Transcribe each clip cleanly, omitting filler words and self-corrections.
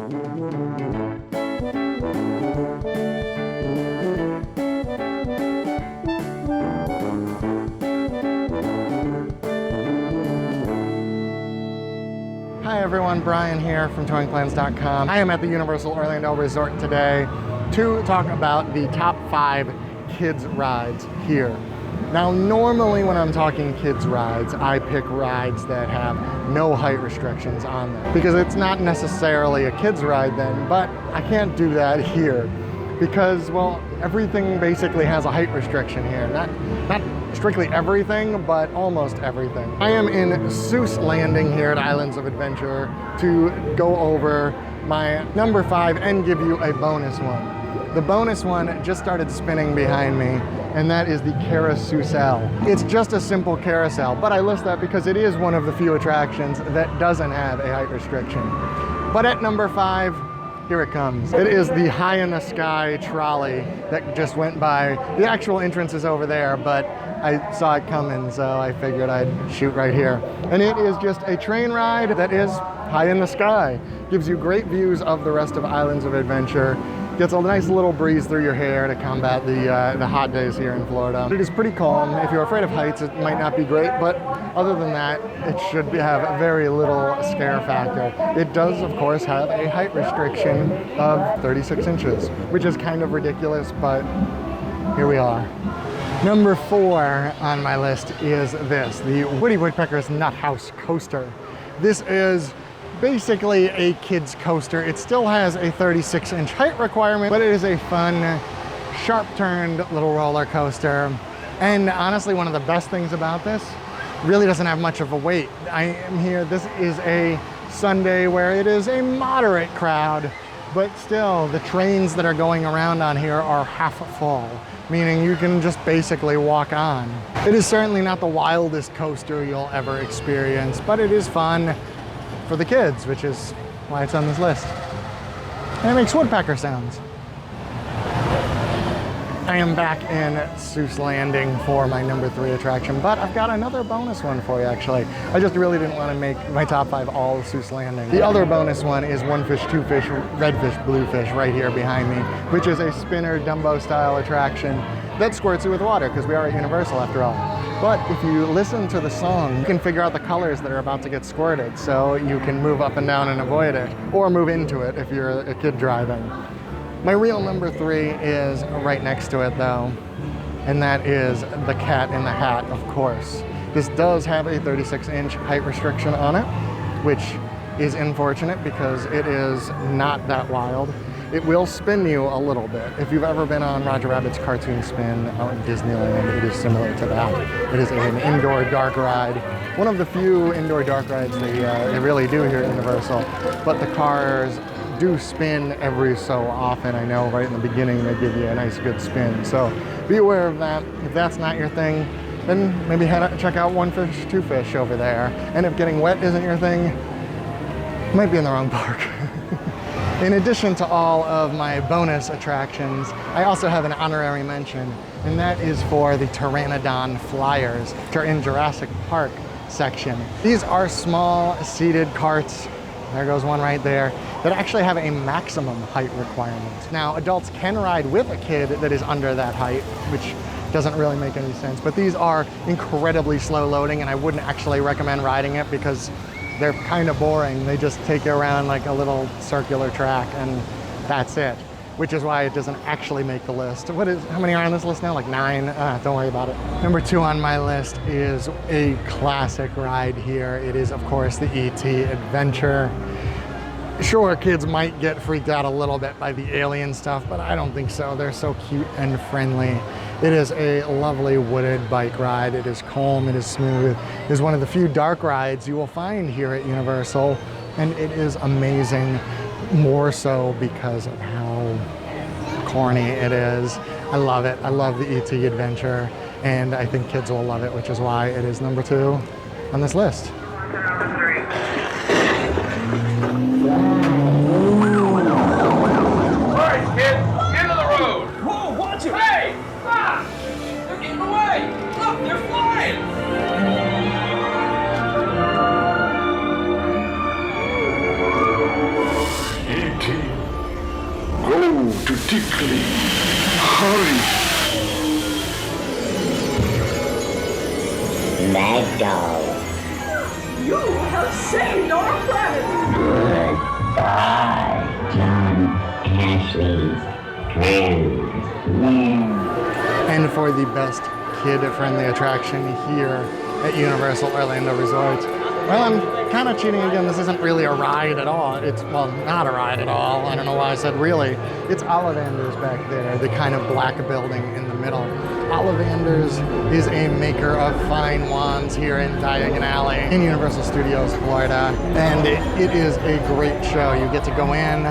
Hi everyone, Brian here from touringplans.com. I am at the Universal Orlando Resort today to talk about the top 5 kids rides here. Now, normally when I'm talking kids rides, I pick rides that have no height restrictions on them because it's not necessarily a kids ride then, but I can't do that here because, well, everything basically has a height restriction here. Not strictly everything, but almost everything. I am in Seuss Landing here at Islands of Adventure to go over my number 5 and give you a bonus one. The bonus one just started spinning behind me, and that is the carousel. It's just a simple carousel, but I list that because it is one of the few attractions that doesn't have a height restriction. But at number 5, here it comes. It is the High in the Sky Trolley that just went by. The actual entrance is over there, but I saw it coming, so I figured I'd shoot right here. And it is just a train ride that is high in the sky. Gives you great views of the rest of Islands of Adventure. Gets a nice little breeze through your hair to combat the hot days here in Florida. It is pretty calm. If you're afraid of heights, it might not be great, but other than that, it should have very little scare factor. It does, of course, have a height restriction of 36 inches, which is kind of ridiculous, but here we are. Number 4 on my list is this, the Woody Woodpecker's Nut House Coaster. This is basically a kid's coaster. It still has a 36-inch height requirement, but it is a fun, sharp-turned little roller coaster. And honestly, one of the best things about this, really doesn't have much of a wait. I am here, this is a Sunday where it is a moderate crowd, but still, the trains that are going around on here are half full, meaning you can just basically walk on. It is certainly not the wildest coaster you'll ever experience, but it is fun for the kids, which is why it's on this list. And it makes woodpecker sounds. I am back in Seuss Landing for my number 3 attraction, but I've got another bonus one for you actually. I just really didn't want to make my top 5 all Seuss Landing. The other bonus one is One Fish, Two Fish, Red Fish, Blue Fish right here behind me, which is a spinner Dumbo style attraction that squirts you with water because we are at Universal after all. But if you listen to the song, you can figure out the colors that are about to get squirted, so you can move up and down and avoid it, or move into it if you're a kid driving. My real number 3 is right next to it though, and that is the Cat in the Hat, of course. This does have a 36-inch height restriction on it, which is unfortunate because it is not that wild. It will spin you a little bit. If you've ever been on Roger Rabbit's Cartoon Spin out in Disneyland, it is similar to that. It is an indoor dark ride. One of the few indoor dark rides they really do here at Universal, but the cars do spin every so often. I know right in the beginning they give you a nice good spin, so be aware of that. If that's not your thing, then maybe head out and check out One Fish, Two Fish over there. And if getting wet isn't your thing, you might be in the wrong park. In addition to all of my bonus attractions, I also have an honorary mention, and that is for the Pteranodon Flyers, which are in Jurassic Park section. These are small seated carts, there goes one right there, that actually have a maximum height requirement. Now, adults can ride with a kid that is under that height, which doesn't really make any sense, but these are incredibly slow loading, and I wouldn't actually recommend riding it because they're kind of boring. They just take you around like a little circular track and that's it, which is why it doesn't actually make the list. How many are on this list now? Like 9? Don't worry about it. Number 2 on my list is a classic ride here. It is, of course, the E.T. Adventure. Sure, kids might get freaked out a little bit by the alien stuff, but I don't think so. They're so cute and friendly. It is a lovely wooded bike ride. It is calm, it is smooth. It is one of the few dark rides you will find here at Universal, and it is amazing, more so because of how corny it is. I love it. I love the E.T. Adventure, and I think kids will love it, which is why it is number 2 on this list. tickly. Hurry. Mad dog. You have saved our planet! Goodbye, John Ashley's friends. And for the best kid-friendly attraction here at Universal Orlando Resort. Well, I'm kind of cheating again. This isn't really a ride at all. It's, well, not a ride at all. I don't know why I said really. It's Ollivanders back there, the kind of black building in the middle. Ollivanders is a maker of fine wands here in Diagon Alley in Universal Studios, Florida. And it is a great show. You get to go in,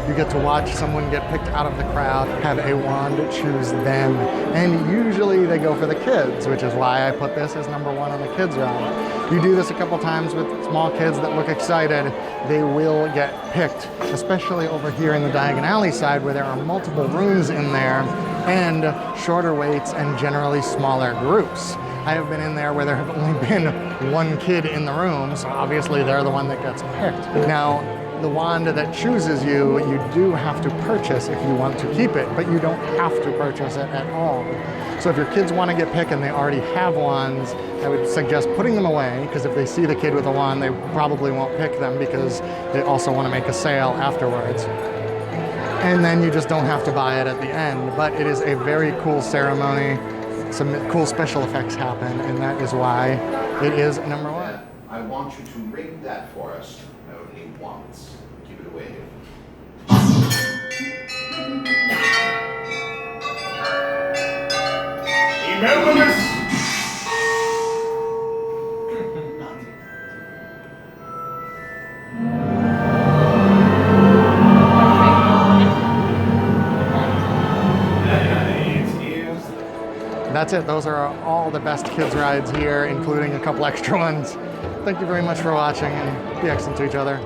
you get to watch someone get picked out of the crowd, have a wand choose them. And usually they go for the kids, which is why I put this as number 1 on the kids round. You do this a couple times with small kids that look excited, they will get picked, especially over here in the Diagon Alley side where there are multiple rooms in there and shorter waits and generally smaller groups. I have been in there where there have only been 1 kid in the room, so obviously they're the one that gets picked. Now, the wand that chooses you, you do have to purchase if you want to keep it, but you don't have to purchase it at all. So if your kids want to get picked and they already have wands, I would suggest putting them away, because if they see the kid with a wand, they probably won't pick them because they also want to make a sale afterwards. And then you just don't have to buy it at the end. But it is a very cool ceremony. Some cool special effects happen, and that is why it is number 1. I want you to ring that for us only once. Keep it away. Remember this? That's it. Those are all the best kids rides here, including a couple extra ones. Thank you very much for watching, and be excellent to each other.